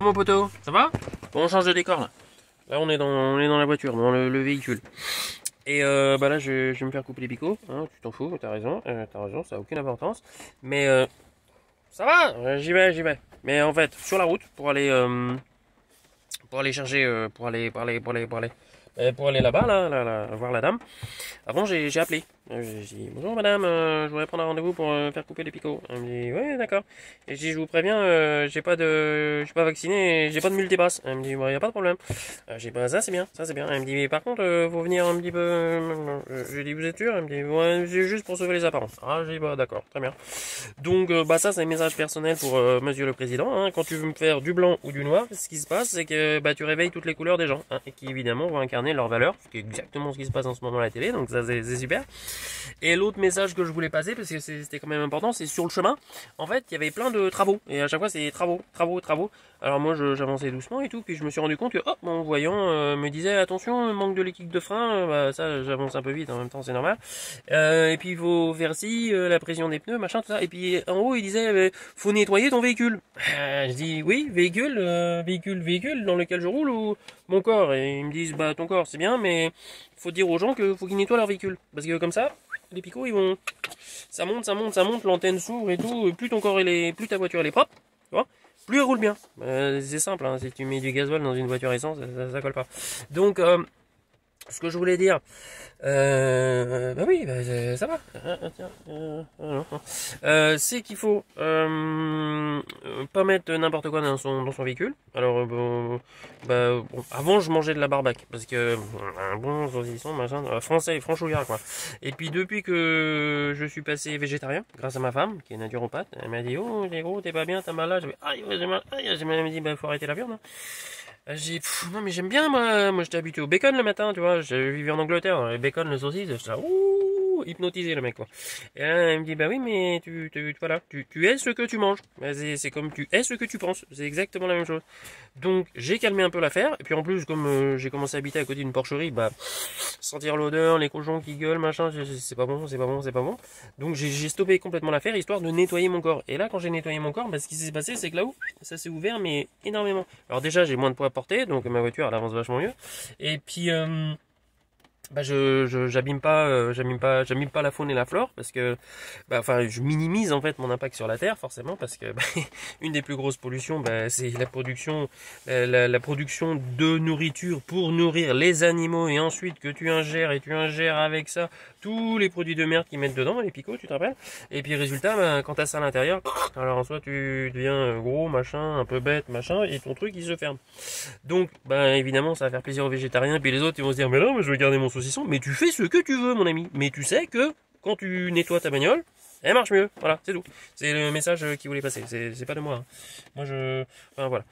Mon poteau, ça va? Bon, on change de décor là. Là, on est dans la voiture, dans le véhicule. Et bah là, je vais me faire couper les picots. Hein, tu t'en fous, t'as raison, ça a aucune importance. Mais ça va, j'y vais. Mais en fait, sur la route, pour aller chercher, pour aller là-bas, voir la dame. Avant, j'ai appelé. J'ai dit bonjour madame, je voudrais prendre un rendez-vous pour faire couper les picots. Elle me dit ouais d'accord. Et je dis je vous préviens, je suis pas vacciné, et j'ai pas de multipass. Elle me dit bah y a pas de problème. J'ai dit bah ça c'est bien, ça c'est bien. Elle me dit mais par contre faut venir un petit peu. Je lui dis vous êtes sûr? Elle me dit ouais c'est juste pour sauver les apparences. Ah j'ai dit bah d'accord très bien. Donc bah ça c'est un message personnel pour Monsieur le Président. Hein. Quand tu veux me faire du blanc ou du noir, ce qui se passe c'est que bah tu réveilles toutes les couleurs des gens hein, et qui évidemment vont incarner leurs valeurs, ce qui est exactement ce qui se passe en ce moment à la télé. Donc ça c'est super. Et l'autre message que je voulais passer, parce que c'était quand même important, c'est sur le chemin. En fait, il y avait plein de travaux. Et à chaque fois, c'est travaux. Alors moi, j'avançais doucement et tout. Puis je me suis rendu compte que, oh, mon voyant me disait, attention, manque de liquide de frein. Bah ça, j'avance un peu vite. En même temps, c'est normal. Et puis il faut faire ci, la pression des pneus, machin, tout ça. Et puis en haut, il disait, faut nettoyer ton véhicule. Je dis, oui, véhicule dans lequel je roule ou mon corps. Et ils me disent, bah ton corps, c'est bien, mais faut dire aux gens que faut qu'ils nettoient leur véhicule. Parce que comme ça, les picots ils vont, ça monte, l'antenne s'ouvre et tout. Plus ton corps plus ta voiture elle est propre, tu vois, plus elle roule bien. C'est simple, hein, si tu mets du gasoil dans une voiture essence, ça colle pas. Donc ce que je voulais dire, bah oui, ça va. Tiens, c'est qu'il faut pas mettre n'importe quoi dans son véhicule. Alors bon, avant je mangeais de la barbac parce que un bon saucisson machin français, franchouillard quoi. Et puis depuis que je suis passé végétarien, grâce à ma femme qui est naturopathe, elle m'a dit oh t'es gros, t'es pas bien, t'as mal là. J'ai mal, elle m'a dit bah faut arrêter la viande. Hein. J'ai non mais j'aime bien moi j'étais habitué au bacon le matin tu vois, je vivais en Angleterre, le bacon, le saucisse, j'étais là, ouh, hypnotisé le mec quoi. Et là elle me dit bah oui mais voilà, tu es ce que tu manges. C'est comme tu es ce que tu penses, c'est exactement la même chose. Donc j'ai calmé un peu l'affaire et puis en plus comme j'ai commencé à habiter à côté d'une porcherie, bah sentir l'odeur, les cochons qui gueulent machin, c'est pas bon. Donc j'ai stoppé complètement l'affaire histoire de nettoyer mon corps. Et là quand j'ai nettoyé mon corps, bah ce qui s'est passé c'est que là-haut ça s'est ouvert mais énormément. Alors déjà j'ai moins de poids à porter donc ma voiture elle avance vachement mieux. Et puis bah j'abîme pas la faune et la flore parce que bah enfin je minimise en fait mon impact sur la terre forcément parce que bah, une des plus grosses pollutions bah, c'est la production la production de nourriture pour nourrir les animaux et ensuite que tu ingères et tu ingères avec ça tous les produits de merde qu'ils mettent dedans les picots tu te rappelles et puis résultat bah, quand t'as ça à l'intérieur alors en soi tu deviens gros machin un peu bête machin et ton truc il se ferme donc bah évidemment ça va faire plaisir aux végétariens puis les autres ils vont se dire mais non mais je veux garder mon saucisson, mais tu fais ce que tu veux, mon ami. Mais tu sais que quand tu nettoies ta bagnole, elle marche mieux. Voilà, c'est tout. C'est le message qu'il voulait passer. C'est pas de moi. Hein. Moi, enfin, voilà.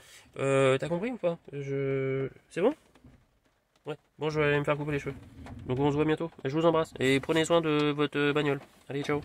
T'as compris ou pas? C'est bon? Ouais. Bon, je vais aller me faire couper les cheveux. Donc, on se voit bientôt. Je vous embrasse. Et prenez soin de votre bagnole. Allez, ciao.